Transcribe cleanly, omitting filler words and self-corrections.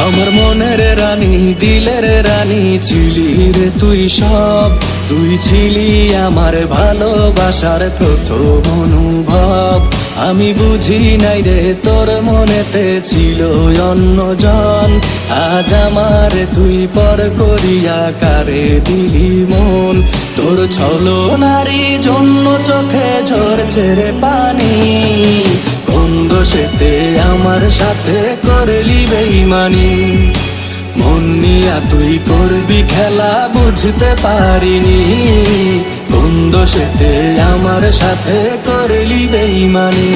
আমার মনের রানী, দিলের রানী ছিলি রে তুই সব। তুই ছিলি আমার ভালোবাসার প্রথম অনুভব। আমি বুঝি নাই রে তোর মনেতে ছিল অন্যজন। আজ আমার তুই পর করিয়া কারে দিলি মন। তোর ছলনারই জন্য চোখে ঝরছে রে পানি। কোন দোষেতে আমার সাথে করলি বেইমানি। মন নিয়া তুই করবি খেলা বুঝতে পারিনি। কোন দোষেতে আমার সাথে করলি বেইমানি।